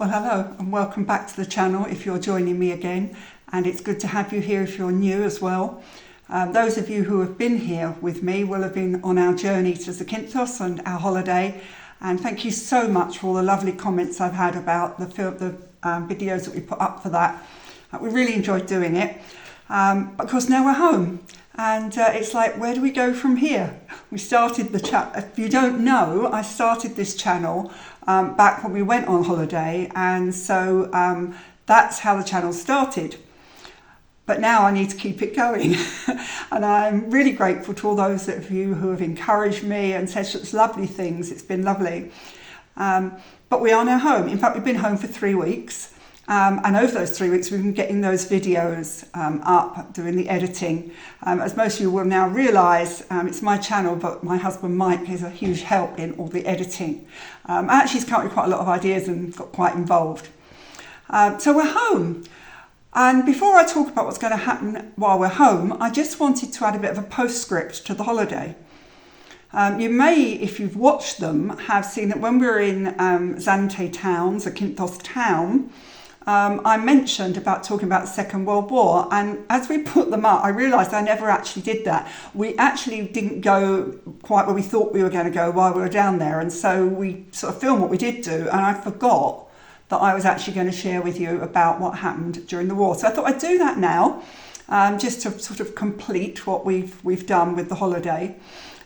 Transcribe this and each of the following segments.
Well, hello and welcome back to the channel if you're joining me again, and it's good to have you here if you're new as well. Those of you who have been here with me will have been on our journey to Zakynthos and our holiday, and thank you so much for all the lovely comments I've had about the videos that we put up for that. We really enjoyed doing it. But of course now we're home, and it's like, where do we go from here? We started the chat. If you don't know, I started this channel back when we went on holiday, and so that's how the channel started. But now I need to keep it going. And I'm really grateful to all those of you who have encouraged me and said such lovely things. It's been lovely. But we are now home. In fact, we've been home for 3 weeks. And over those 3 weeks, we've been getting those videos up, doing the editing. As most of you will now realise, it's my channel, but my husband Mike is a huge help in all the editing. Actually, he's come up with quite a lot of ideas and got quite involved. So we're home. And before I talk about what's going to happen while we're home, I just wanted to add a bit of a postscript to the holiday. You may, if you've watched them, have seen that when we were in Zakynthos town, I mentioned about talking about the Second World War, and as we put them up, I realised I never actually did that. We actually didn't go quite where we thought we were going to go while we were down there, and so we sort of filmed what we did do, and I forgot that I was actually going to share with you about what happened during the war. So I thought I'd do that now, just to sort of complete what we've done with the holiday,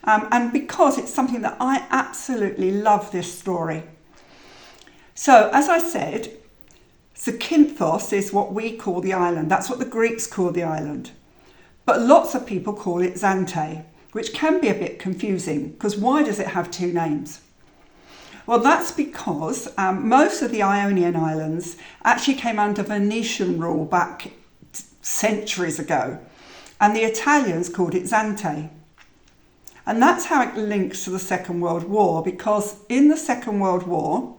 and because it's something that I absolutely love this story. So as I said, Zakynthos is what we call the island. That's what the Greeks call the island. But lots of people call it Zante, which can be a bit confusing, because why does it have two names? Well, that's because most of the Ionian Islands actually came under Venetian rule back centuries ago, and the Italians called it Zante. And that's how it links to the Second World War, because in the Second World War,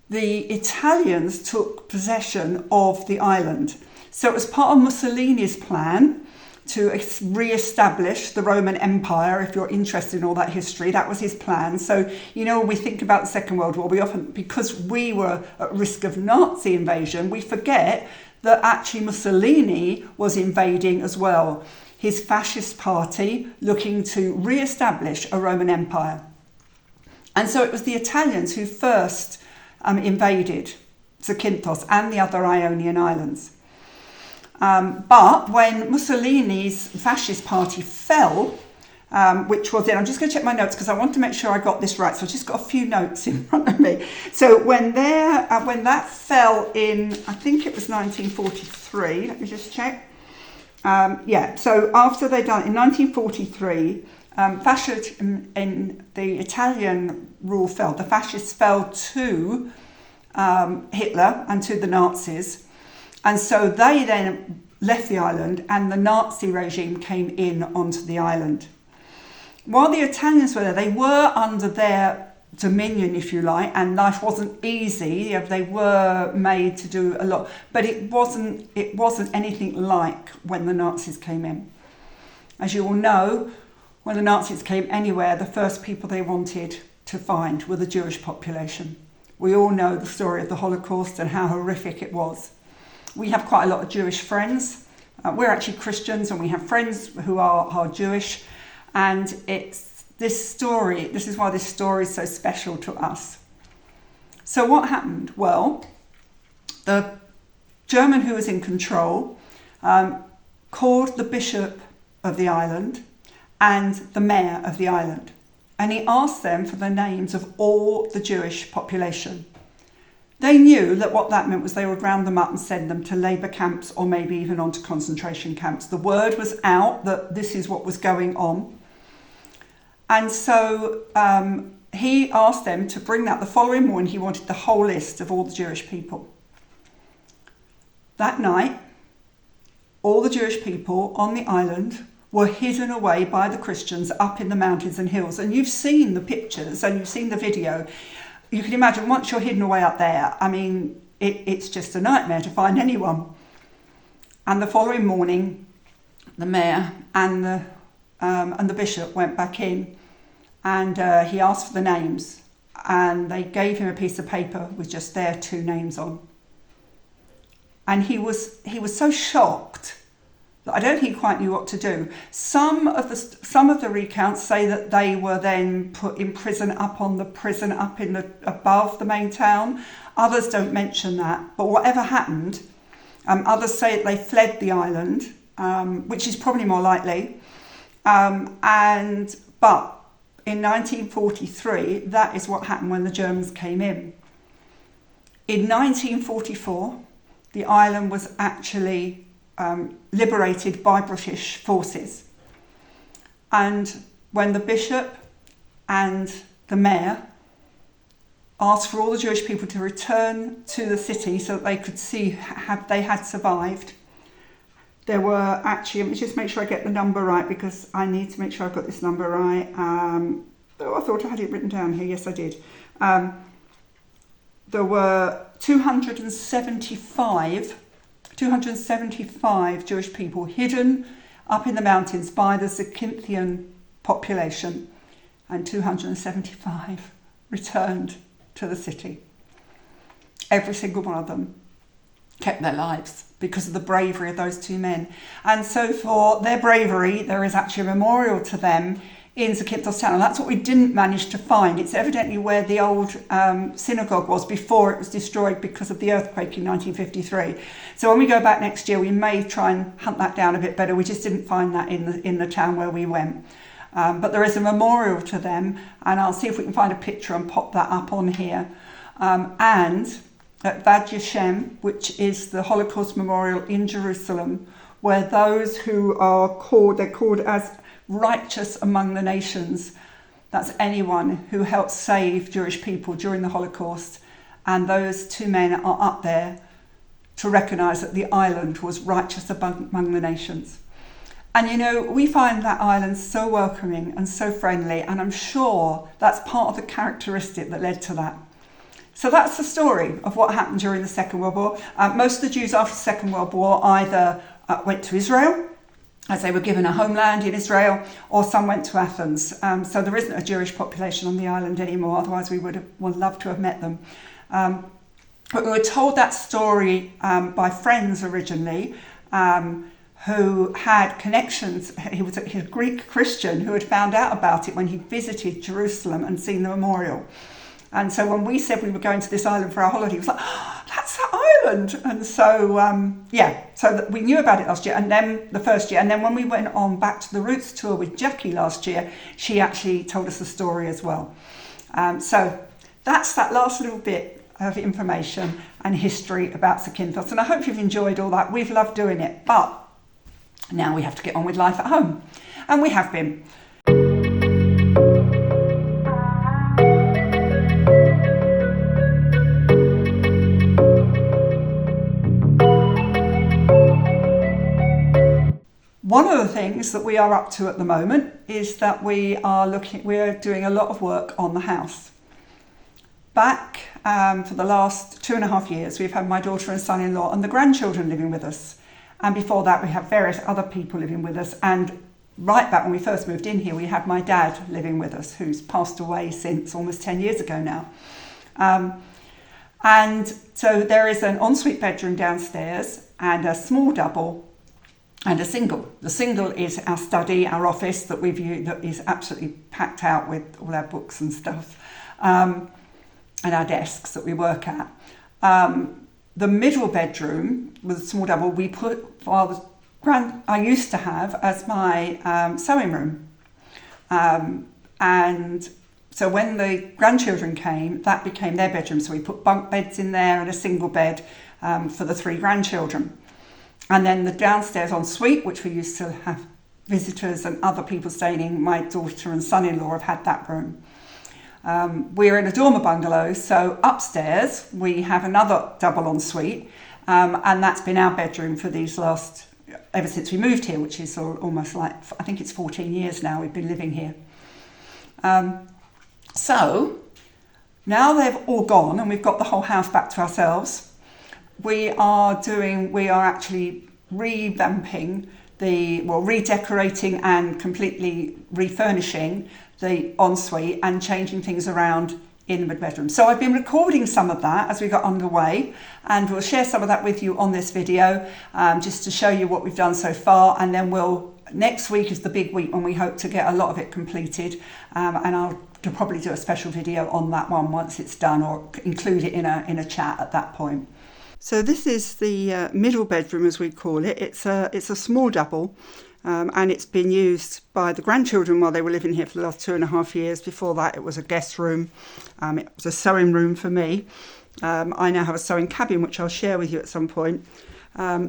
the Italians took possession of the island. So it was part of Mussolini's plan to re-establish the Roman Empire. If you're interested in all that history, that was his plan. So, you know, when we think about the Second World War, we often, because we were at risk of Nazi invasion, we forget that actually Mussolini was invading as well. His fascist party looking to re-establish a Roman Empire. And so it was the Italians who first invaded Zakynthos and the other Ionian Islands. But when Mussolini's fascist party fell, which was I'm just going to check my notes because I want to make sure I got this right. So I've just got a few notes in front of me. So when that fell in, I think it was 1943. Let me just check. So after they'd done it in 1943, fascism in the Italian rule fell. The fascists fell to Hitler and to the Nazis. And so they then left the island, and the Nazi regime came in onto the island. While the Italians were there, they were under their dominion, if you like, and life wasn't easy. They were made to do a lot, but it wasn't anything like when the Nazis came in. As you all know, when the Nazis came anywhere, the first people they wanted to find were the Jewish population. We all know the story of the Holocaust and how horrific it was. We have quite a lot of Jewish friends. We're actually Christians, and we have friends who are Jewish. And it's this story, this is why this story is so special to us. So what happened? Well, the German who was in control called the bishop of the island and the mayor of the island. And he asked them for the names of all the Jewish population. They knew that what that meant was they would round them up and send them to labour camps or maybe even onto concentration camps. The word was out that this is what was going on. And so he asked them to bring that. The following morning, he wanted the whole list of all the Jewish people. That night, all the Jewish people on the island were hidden away by the Christians up in the mountains and hills. And you've seen the pictures and you've seen the video. You can imagine once you're hidden away up there, I mean, it's just a nightmare to find anyone. And the following morning, the mayor and the bishop went back in, and he asked for the names. and they gave him a piece of paper with just their two names on. And he was so shocked that I don't think he quite knew what to do. Some of the recounts say that they were then put in prison up on the prison up in the above the main town. Others don't mention that. But whatever happened, others say they fled the island, which is probably more likely. But in 1943, that is what happened when the Germans came in. In 1944, the island was actually liberated by British forces. And when the bishop and the mayor asked for all the Jewish people to return to the city so that they could see if they had survived, there were actually, let me just make sure I get the number right, because I need to make sure I've got this number right. I thought I had it written down here. Yes, I did. There were 275 Jewish people hidden up in the mountains by the Zakynthos population, and 275 returned to the city. Every single one of them kept their lives because of the bravery of those two men. And so for their bravery, there is actually a memorial to them in Zakynthos town, and that's what we didn't manage to find. It's evidently where the old synagogue was before it was destroyed because of the earthquake in 1953. So when we go back next year, we may try and hunt that down a bit better. We just didn't find that in the town where we went. But there is a memorial to them, and I'll see if we can find a picture and pop that up on here. And at Vad Yeshem, which is the Holocaust memorial in Jerusalem, where those who are called, they're called as righteous among the nations. That's anyone who helped save Jewish people during the Holocaust. And those two men are up there to recognise that the island was righteous among the nations. And you know, we find that island so welcoming and so friendly, and I'm sure that's part of the characteristic that led to that. So that's the story of what happened during the Second World War. Most of the Jews after the Second World War either went to Israel, as they were given a homeland in Israel, or some went to Athens. So there isn't a Jewish population on the island anymore, otherwise we would love to have met them. But we were told that story by friends originally, who had connections. He was a Greek Christian who had found out about it when he visited Jerusalem and seen the memorial. And so when we said we were going to this island for our holiday, he was like, oh, that's that island. And so, so we knew about it last year, and then the first year. And then when we went on back to the Roots tour with Jackie last year, she actually told us the story as well. So that's that last little bit of information and history about Zakynthos. And I hope you've enjoyed all that. We've loved doing it, but now we have to get on with life at home. And we have been. One of the things that we are up to at the moment is that we're doing a lot of work on the house. Back for the last 2.5 years, we've had my daughter and son-in-law and the grandchildren living with us. And before that, we had various other people living with us. And right back when we first moved in here, we had my dad living with us, who's passed away since almost 10 years ago now. And so there is an ensuite bedroom downstairs and a small double and a single. The single is our study, our office that that is absolutely packed out with all our books and stuff, and our desks that we work at. The middle bedroom with a small double, we put I used to have as my sewing room, and so when the grandchildren came, that became their bedroom. So we put bunk beds in there and a single bed for the 3 grandchildren. And then the downstairs ensuite, which we used to have visitors and other people staying in, my daughter and son-in-law have had that room. We're in a dormer bungalow, so upstairs we have another double ensuite, and that's been our bedroom for ever since we moved here, which is almost like, I think it's 14 years now we've been living here. So now they've all gone and we've got the whole house back to ourselves. We are actually revamping redecorating and completely refurnishing the ensuite and changing things around in the bedroom. So I've been recording some of that as we got underway, and we'll share some of that with you on this video, just to show you what we've done so far. And then next week is the big week when we hope to get a lot of it completed, and I'll probably do a special video on that one once it's done, or include it in a chat at that point. So this is the middle bedroom, as we call it. It's a small double. And it's been used by the grandchildren while they were living here for the last 2.5 years. Before that, it was a guest room. It was a sewing room for me. I now have a sewing cabin, which I'll share with you at some point.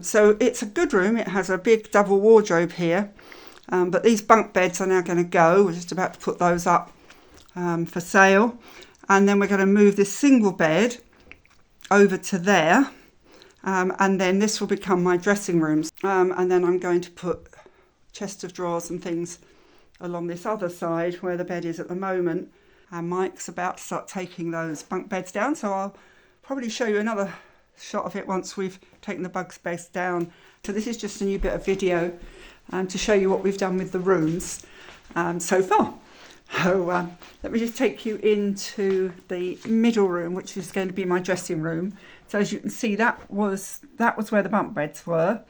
So it's a good room. It has a big double wardrobe here. But these bunk beds are now going to go. We're just about to put those up for sale. And then we're going to move this single bed over to there. And then this will become my dressing rooms. And then I'm going to put chest of drawers and things along this other side where the bed is at the moment. And Mike's about to start taking those bunk beds down, so I'll probably show you another shot of it once we've taken the bunk beds down. So this is just a new bit of video to show you what we've done with the rooms so far. So let me just take you into the middle room, which is going to be my dressing room. So as you can see, that was where the bunk beds were.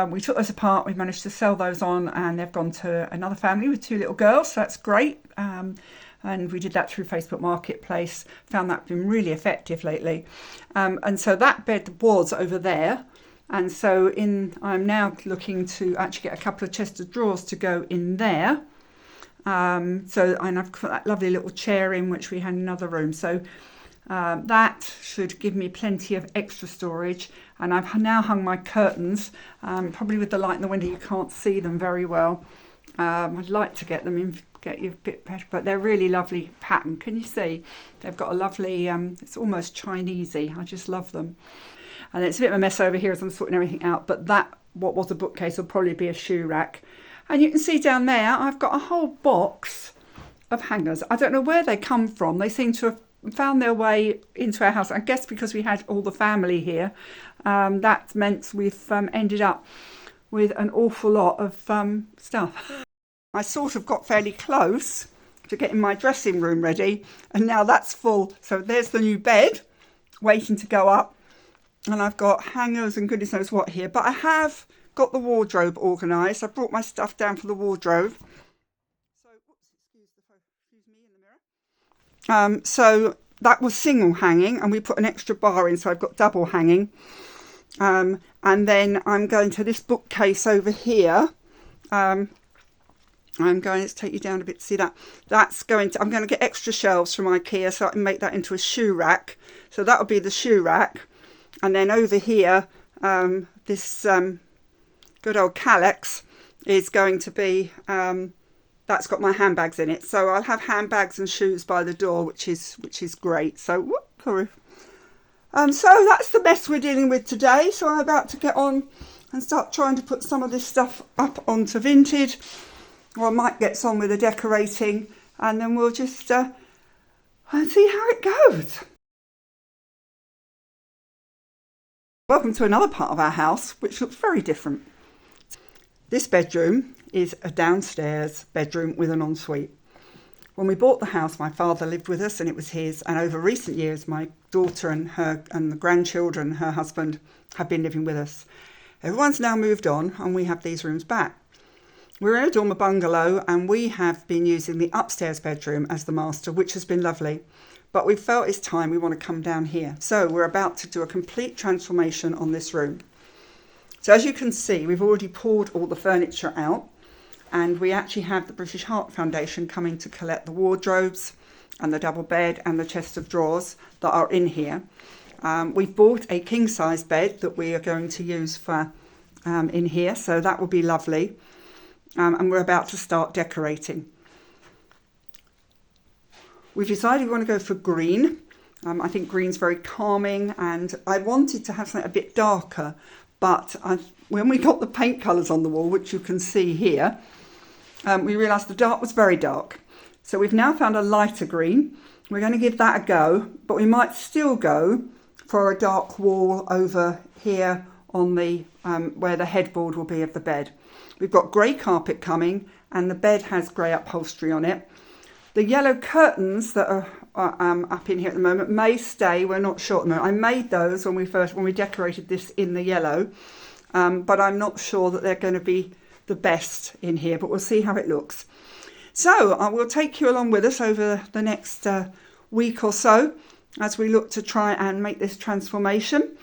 We took those apart, we managed to sell those on, and they've gone to another family with 2 little girls, so that's great. And we did that through Facebook Marketplace, found that been really effective lately. And so that bed was over there, and so I'm now looking to actually get a couple of chest of drawers to go in there. And I've put that lovely little chair in, which we had in another room. So that should give me plenty of extra storage. And I've now hung my curtains. Probably with the light in the window you can't see them very well. I'd like to get them in, get you a bit better, but they're really lovely pattern. Can you see? They've got a lovely, it's almost Chinesey. I just love them. And it's a bit of a mess over here as I'm sorting everything out, but what was a bookcase will probably be a shoe rack. And you can see down there I've got a whole box of hangers. I don't know where they come from. They seem to have found their way into our house. I guess because we had all the family here, that meant we've ended up with an awful lot of stuff. I sort of got fairly close to getting my dressing room ready, and now that's full. So there's the new bed waiting to go up, and I've got hangers and goodness knows what here, but I have got the wardrobe organised. I brought my stuff down for the wardrobe. So, excuse me in the mirror. So that was single hanging, and we put an extra bar in, so I've got double hanging. And then I'm going to this bookcase over here. I'm going to take you down a bit to see that. I'm going to get extra shelves from Ikea so I can make that into a shoe rack. So that'll be the shoe rack. And then over here, this good old Calyx is going to be, that's got my handbags in it. So I'll have handbags and shoes by the door, which is great. So, sorry. So that's the mess we're dealing with today. So I'm about to get on and start trying to put some of this stuff up onto Vinted. Or Mike gets on with the decorating, and then we'll just see how it goes. Welcome to another part of our house, which looks very different. This bedroom is a downstairs bedroom with an ensuite. When we bought the house, my father lived with us and it was his, and over recent years my daughter and the grandchildren, her husband, have been living with us. Everyone's now moved on and we have these rooms back. We're in a dormer bungalow and we have been using the upstairs bedroom as the master, which has been lovely. But we felt it's time we want to come down here. So we're about to do a complete transformation on this room. So as you can see, we've already pulled all the furniture out, and we actually have the British Heart Foundation coming to collect the wardrobes and the double bed and the chest of drawers that are in here. We've bought a king size bed that we are going to use for in here, so that will be lovely. And we're about to start decorating. We've decided we want to go for green. I think green's very calming, and I wanted to have something a bit darker, but when we got the paint colours on the wall, which you can see here, we realised the dark was very dark. So we've now found a lighter green. We're going to give that a go, but we might still go for a dark wall over here on the where the headboard will be of the bed. We've got grey carpet coming, and the bed has grey upholstery on it. The yellow curtains that are up in here at the moment. May stay, we're not sure at the moment. I made those when we decorated this in the yellow, but I'm not sure that they're going to be the best in here, but we'll see how it looks. So I will take you along with us over the next week or so as we look to try and make this transformation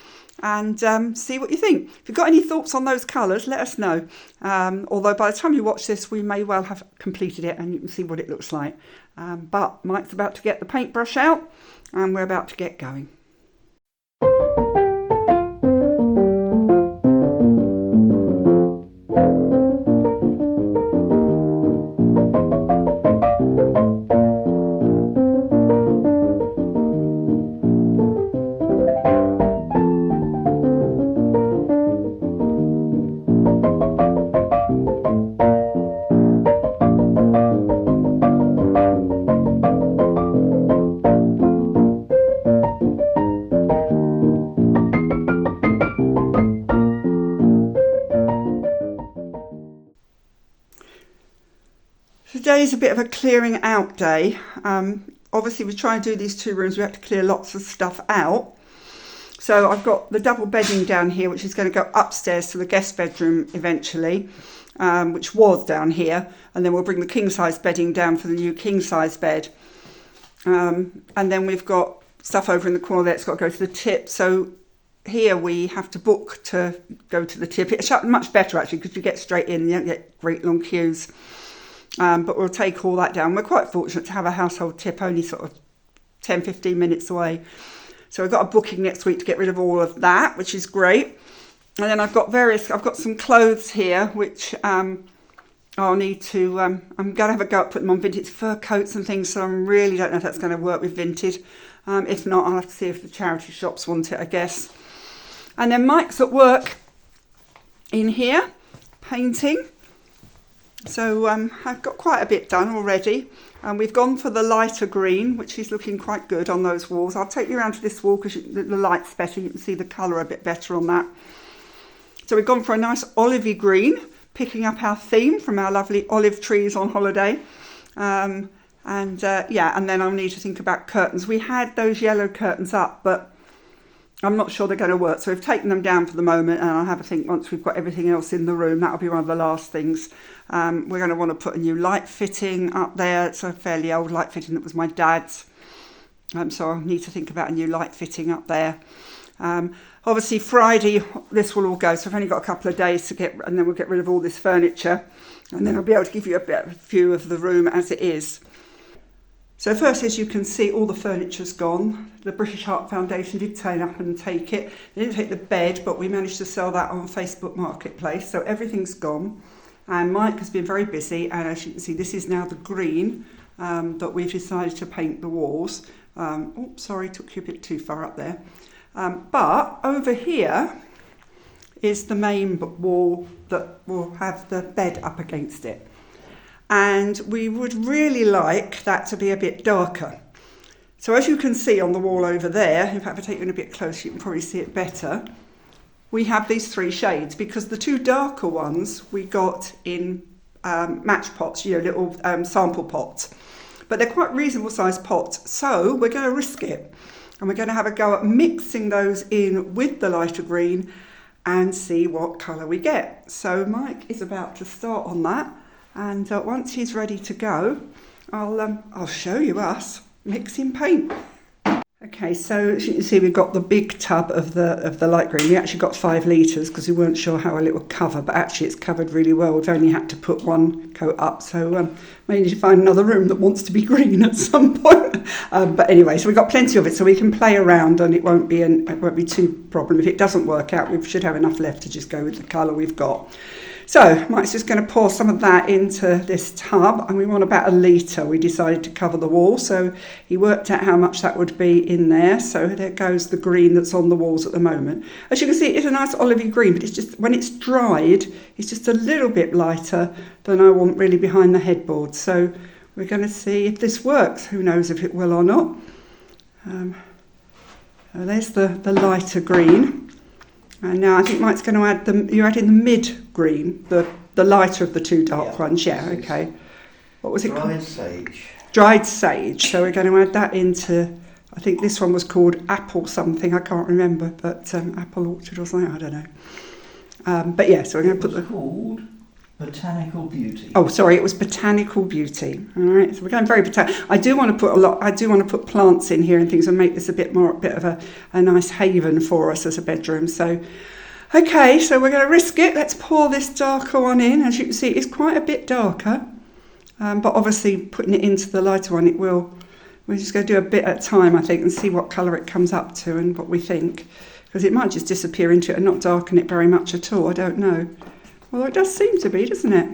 and see what you think. If you've got any thoughts on those colours, let us know. Although by the time you watch this, we may well have completed it and you can see what it looks like. But Mike's about to get the paintbrush out and we're about to get going. Today's a bit of a clearing out day. Obviously, we try and do these 2 rooms. We have to clear lots of stuff out. So I've got the double bedding down here, which is going to go upstairs to the guest bedroom eventually, which was down here. And then we'll bring the king size bedding down for the new king size bed. And then we've got stuff over in the corner there. It's got to go to the tip. So here we have to book to go to the tip. It's much better actually because you get straight in and you don't get great long queues. But we'll take all that down. We're quite fortunate to have a household tip only sort of 10-15 minutes away. So we've got a booking next week to get rid of all of that, which is great. And then I've got some clothes here, which I'll need to, I'm going to have a go at putting them on vintage fur coats and things. So I really don't know if that's going to work with vintage. If not, I'll have to see if the charity shops want it, I guess. And then Mike's at work in here, painting. So I've got quite a bit done already, and we've gone for the lighter green, which is looking quite good on those walls. I'll take you around to this wall because the light's better. You can see the colour a bit better on that. So we've gone for a nice olivey green, picking up our theme from our lovely olive trees on holiday. And then I'll need to think about curtains. We had those yellow curtains up, but I'm not sure they're going to work. So we've taken them down for the moment, and I'll have a think once we've got everything else in the room. That'll be one of the last things. We're going to want to put a new light fitting up there. It's a fairly old light fitting that was my dad's. So I'll need to think about a new light fitting up there. Obviously Friday, this will all go. So I've only got a couple of days to get, and then we'll get rid of all this furniture. And then I'll be able to give you a view of the room as it is. So first, as you can see, all the furniture's gone. The British Heart Foundation did turn up and take it. They didn't take the bed, but we managed to sell that on Facebook Marketplace. So everything's gone. And Mike has been very busy. And as you can see, this is now the green that we've decided to paint the walls. Took you a bit too far up there. But over here is the main wall that will have the bed up against it. And we would really like that to be a bit darker. So as you can see on the wall over there, in fact, if I take you in a bit closer, you can probably see it better. We have these 3 shades because the 2 darker ones we got in match pots, little sample pots. But they're quite reasonable sized pots. So we're going to risk it. And we're going to have a go at mixing those in with the lighter green and see what colour we get. So Mike is about to start on that. And once he's ready to go, I'll show you us mixing paint. Okay, so as you can see, we've got the big tub of the light green. We actually got 5 litres because we weren't sure how well it would cover, but actually it's covered really well. We've only had to put 1 coat up, so we need to find another room that wants to be green at some point. But anyway, so we've got plenty of it, so we can play around, and it won't be too problem. If it doesn't work out, we should have enough left to just go with the colour we've got. So Mike's just going to pour some of that into this tub, and we want about 1 litre. We decided to cover the wall, so he worked out how much that would be in there. So there goes the green that's on the walls at the moment. As you can see, it's a nice olivey green, but it's just, when it's dried, it's just a little bit lighter than I want really behind the headboard. So we're going to see if this works. Who knows if it will or not. There's the lighter green. And now I think Mike's going to add you're adding the mid green, the lighter of the 2 dark ones. Yeah, okay. What was it called? Dry sage. dried sage. So we're going to add that into, I think this one was called apple something, I can't remember, but apple orchard or something, I don't know. But yeah, so we're going to put the... called Botanical Beauty. Oh, sorry, it was Botanical Beauty. All right, so we're going very botanical. I do want to put a lot. I do want to put plants in here and things and make this a bit of a nice haven for us as a bedroom. So, okay, so we're going to risk it. Let's pour this darker one in. As you can see, it's quite a bit darker, but obviously putting it into the lighter one, it will. We're just going to do a bit at a time, I think, and see what colour it comes up to and what we think, because it might just disappear into it and not darken it very much at all. I don't know. Well, it does seem to be, doesn't it?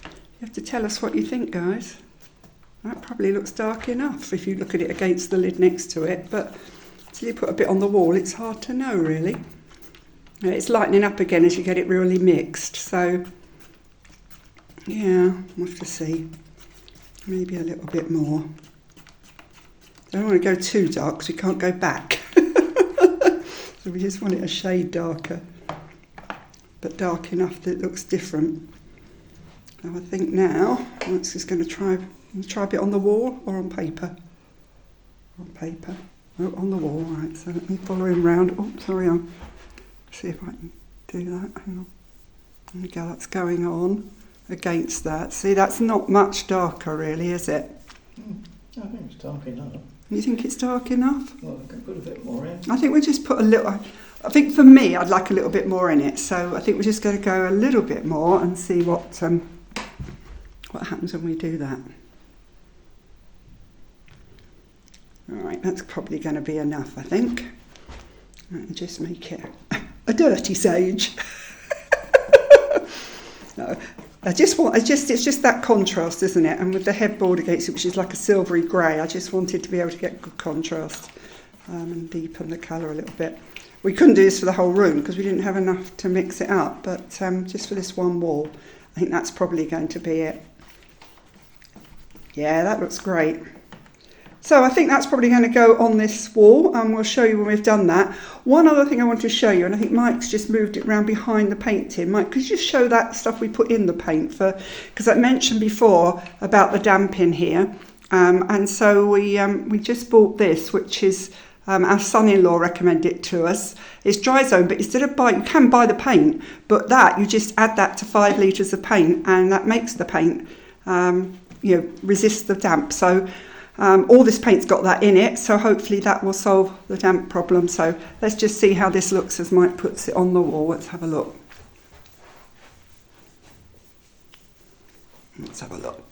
You have to tell us what you think, guys. That probably looks dark enough if you look at it against the lid next to it, but until you put a bit on the wall, it's hard to know, really. It's lightening up again as you get it really mixed, so yeah, we'll have to see. Maybe a little bit more. I don't want to go too dark because we can't go back. So we just want it a shade darker, but dark enough that it looks different. And I think now, Max is going to try a bit on the wall or on paper. On paper. Oh, on the wall, right, so let me follow him round. Oh, sorry, I'll see if I can do that. Hang on. There we go, that's going on against that. See, that's not much darker really, is it? I think it's dark enough. You think it's dark enough? Well, I can put a bit more in. I think we'll just put a little... I think for me, I'd like a little bit more in it, so I think we're just going to go a little bit more and see what happens when we do that. All right, that's probably going to be enough, I think. And just make it a dirty sage. No, it's just that contrast, isn't it? And with the headboard against it, which is like a silvery grey, I just wanted to be able to get good contrast and deepen the colour a little bit. We couldn't do this for the whole room because we didn't have enough to mix it up, but just for this one wall, I think that's probably going to be it. Yeah, that looks great. So I think that's probably going to go on this wall, and we'll show you when we've done that. One other thing I want to show you, and I think Mike's just moved it around behind the paint tin. Mike, could you just show that stuff we put in the paint for? Because I mentioned before about the damp in here, and so we just bought this, which is our son-in-law recommended it to us. It's dry zone, but instead of you can buy the paint, but that you just add that to 5 litres of paint, and that makes the paint resist the damp. So. All this paint's got that in it, so hopefully that will solve the damp problem. So let's just see how this looks as Mike puts it on the wall. Let's have a look. Let's have a look.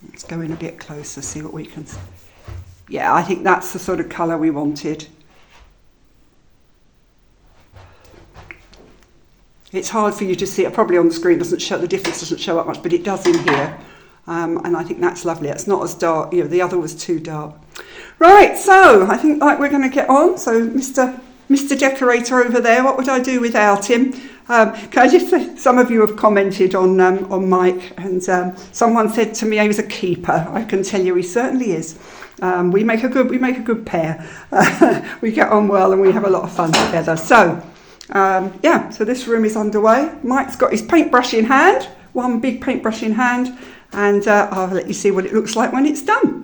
Let's go in a bit closer, see what we can see. Yeah, I think that's the sort of colour we wanted. It's hard for you to see it. Probably on the screen doesn't show, the difference doesn't show up much, but it does in here. And I think that's lovely. It's not as dark, the other was too dark. Right, so I think we're going to get on. So Mr. Decorator over there, what would I do without him? Can I just say, some of you have commented on Mike, and someone said to me he was a keeper. I can tell you he certainly is. We make a good pair. We get on well and we have a lot of fun together. So so this room is underway. Mike's got his paintbrush in hand, one big paintbrush in hand. And I'll let you see what it looks like when it's done.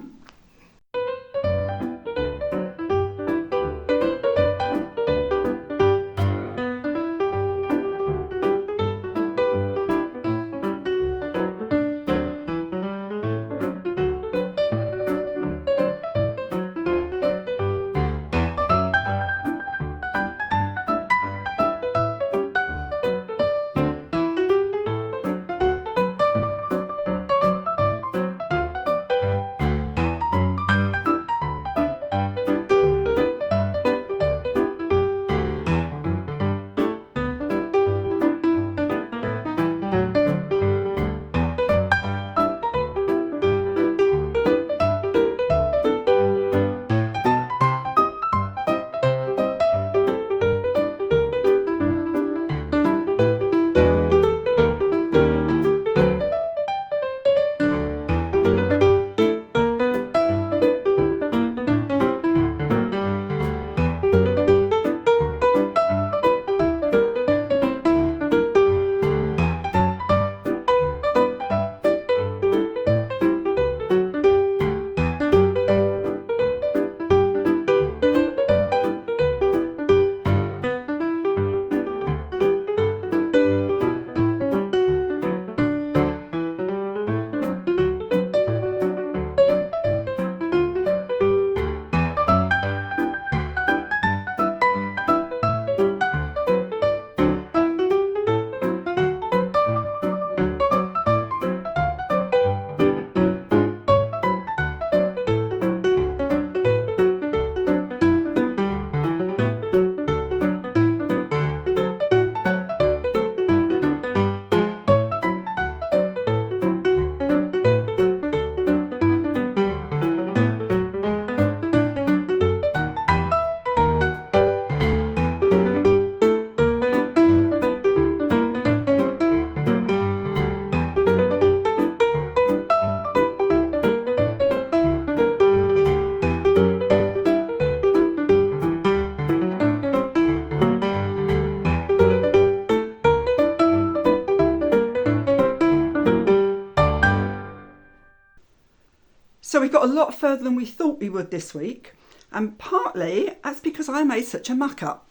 got a lot further than we thought we would this week, and partly that's because I made such a muck up.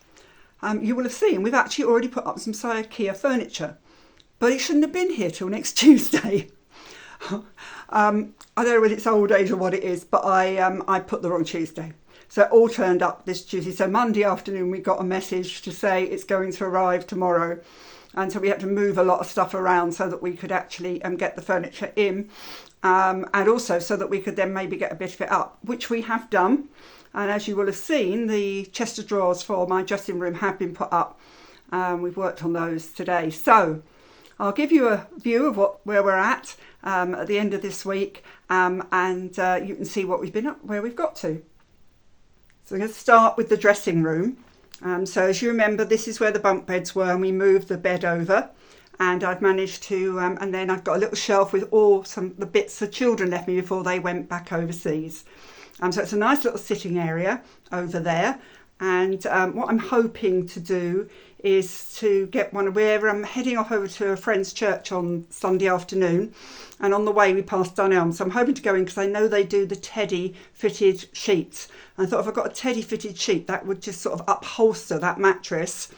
You will have seen we've actually already put up some Ikea furniture, but it shouldn't have been here till next Tuesday. I don't know whether it's old age or what it is, but I put the wrong Tuesday. So it all turned up this Tuesday. So Monday afternoon we got a message to say it's going to arrive tomorrow. And so we had to move a lot of stuff around so that we could actually get the furniture in. And also so that we could then maybe get a bit of it up, which we have done. And as you will have seen, the chest of drawers for my dressing room have been put up. We've worked on those today. So I'll give you a view of where we're at the end of this week, and you can see what we've been up, where we've got to. So I'm going to start with the dressing room. So as you remember, this is where the bunk beds were, and we moved the bed over. And I've managed to, and then I've got a little shelf with the bits the children left me before they went back overseas. So it's a nice little sitting area over there. And what I'm hoping to do is to get where I'm heading off over to a friend's church on Sunday afternoon. And on the way we passed Dunelm. So I'm hoping to go in because I know they do the teddy fitted sheets. And I thought if I've got a teddy fitted sheet, that would just sort of upholster that mattress.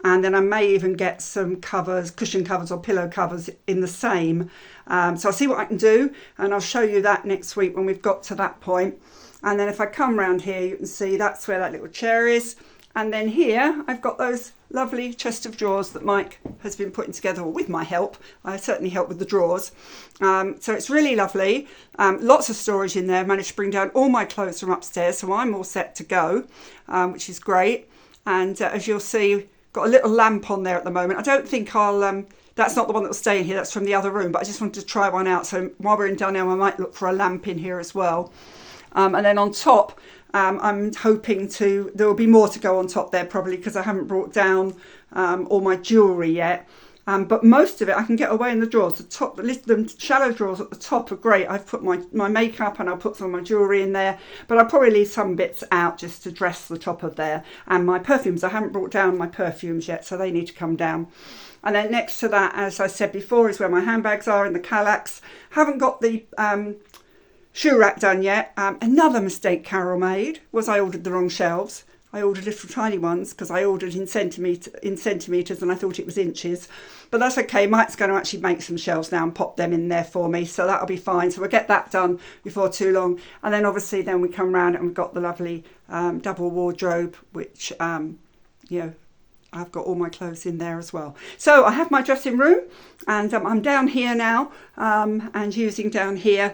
And then I may even get some covers, cushion covers or pillow covers in the same. So I'll see what I can do, and I'll show you that next week when we've got to that point. And then if I come round here, you can see that's where that little chair is. And then here, I've got those lovely chest of drawers that Mike has been putting together with my help. I certainly help with the drawers. So it's really lovely. Lots of storage in there. I managed to bring down all my clothes from upstairs, so I'm all set to go, which is great. And as you'll see, got a little lamp on there at the moment. I don't think I'll, that's not the one that will stay in here, that's from the other room, but I just wanted to try one out. So while we're in Dunelm, I might look for a lamp in here as well. And then on top, I'm hoping there will be more to go on top there probably because I haven't brought down all my jewellery yet. But most of it I can get away in the drawers. The shallow drawers at the top are great. I've put my makeup and I'll put some of my jewellery in there. But I'll probably leave some bits out just to dress the top of there. And my perfumes, I haven't brought down my perfumes yet, so they need to come down. And then next to that, as I said before, is where my handbags are in the Kallax. Haven't got the shoe rack done yet. Another mistake Carole made was I ordered the wrong shelves. I ordered little tiny ones because I ordered in centimetres and I thought it was inches. But that's okay. Mike's going to actually make some shelves now and pop them in there for me. So that'll be fine. So we'll get that done before too long. And then obviously then we come round and we've got the lovely double wardrobe, which, I've got all my clothes in there as well. So I have my dressing room and I'm down here now and using down here.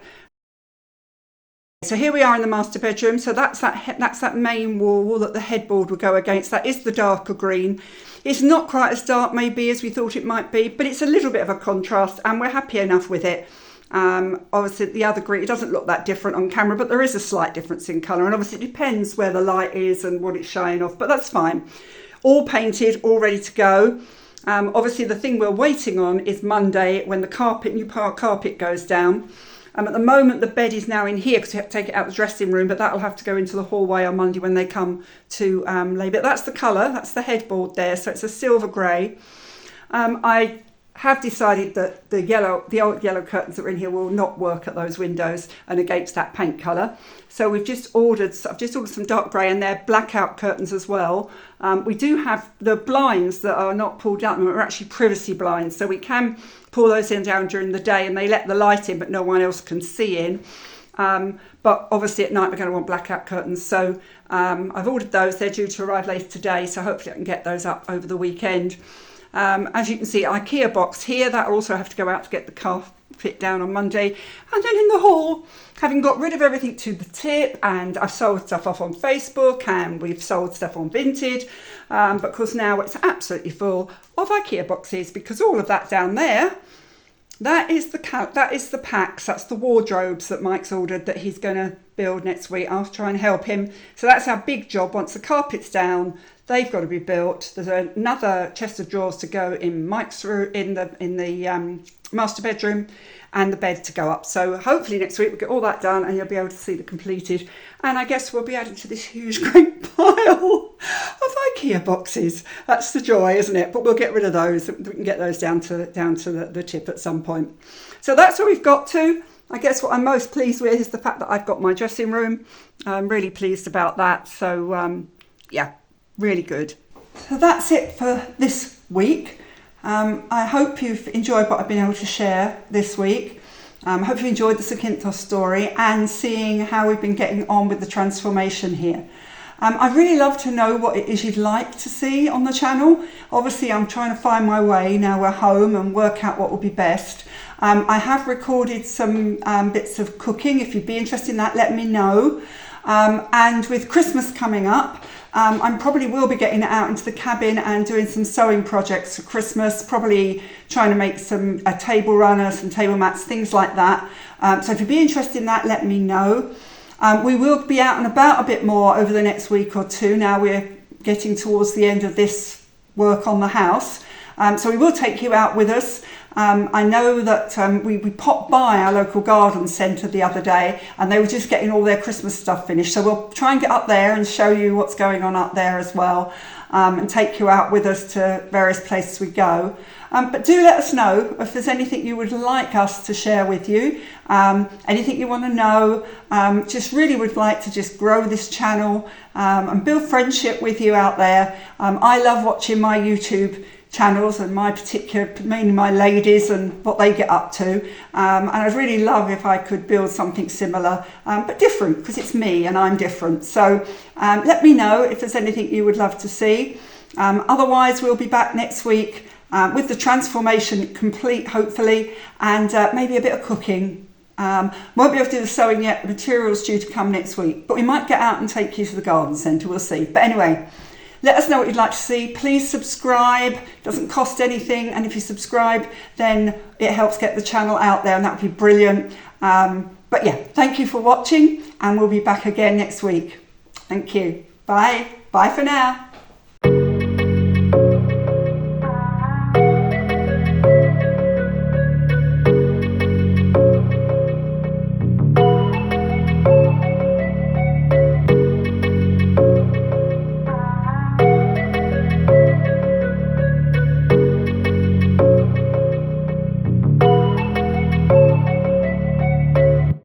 So here we are in the master bedroom. So that's that main wall that the headboard will go against. That is the darker green. It's not quite as dark maybe as we thought it might be, but it's a little bit of a contrast and we're happy enough with it. Obviously the other green, it doesn't look that different on camera, but there is a slight difference in colour, and obviously it depends where the light is and what it's showing off, but that's fine. All painted, all ready to go. Obviously the thing we're waiting on is Monday when the new carpet goes down. At the moment the bed is now in here because we have to take it out of the dressing room, but that'll have to go into the hallway on Monday when they come to lay. But that's the colour, that's the headboard there, so it's a silver grey. I have decided that the old yellow curtains that are in here will not work at those windows and against that paint colour. So I've just ordered some dark grey, and they're blackout curtains as well. We do have the blinds that are not pulled down, they're actually privacy blinds, so we can pull those in down during the day and they let the light in but no one else can see in. But obviously at night we're going to want blackout curtains, so I've ordered those. They're due to arrive later today, so hopefully I can get those up over the weekend. As you can see, Ikea box here, that'll also have to go out to get the carpet down on Monday. And then in the hall, having got rid of everything to the tip, and I've sold stuff off on Facebook and we've sold stuff on Vinted, but of course now it's absolutely full of Ikea boxes because all of that down there, that is the packs, that's the wardrobes that Mike's ordered that he's going to build next week. I'll try and help him. So that's our big job. Once the carpet's down, they've got to be built. There's another chest of drawers to go in Mike's room, in the master bedroom, and the bed to go up. So hopefully next week we'll get all that done and you'll be able to see the completed. And I guess we'll be adding to this huge great pile of Ikea boxes. That's the joy, isn't it? But we'll get rid of those. We can get those down to the tip at some point. So that's where we've got to. I guess what I'm most pleased with is the fact that I've got my dressing room. I'm really pleased about that. So yeah, really good. So that's it for this week. I hope you've enjoyed what I've been able to share this week. I hope you enjoyed the Zakynthos story and seeing how we've been getting on with the transformation here. I'd really love to know what it is you'd like to see on the channel. Obviously, I'm trying to find my way now we're home and work out what will be best. I have recorded some bits of cooking. If you'd be interested in that, let me know. And with Christmas coming up, I probably will be getting out into the cabin and doing some sewing projects for Christmas, probably trying to make a table runner, some table mats, things like that. So if you'd be interested in that, let me know. We will be out and about a bit more over the next week or two. Now we're getting towards the end of this work on the house. So we will take you out with us. I know that we popped by our local garden centre the other day and they were just getting all their Christmas stuff finished. So we'll try and get up there and show you what's going on up there as well, and take you out with us to various places we go. But do let us know if there's anything you would like us to share with you, anything you want to know. Just really would like to just grow this channel and build friendship with you out there. I love watching my YouTube channels and mainly my ladies and what they get up to, and I'd really love if I could build something similar, but different, because it's me and I'm different. So let me know if there's anything you would love to see. Otherwise, we'll be back next week with the transformation complete, hopefully, and maybe a bit of cooking. Won't be able to do the sewing yet. The material's due to come next week, but we might get out and take you to the garden centre. We'll see. But anyway, let us know what you'd like to see. Please subscribe. It doesn't cost anything, and if you subscribe, then it helps get the channel out there, and that would be brilliant. But yeah, thank you for watching, and we'll be back again next week. Thank you. Bye. Bye for now.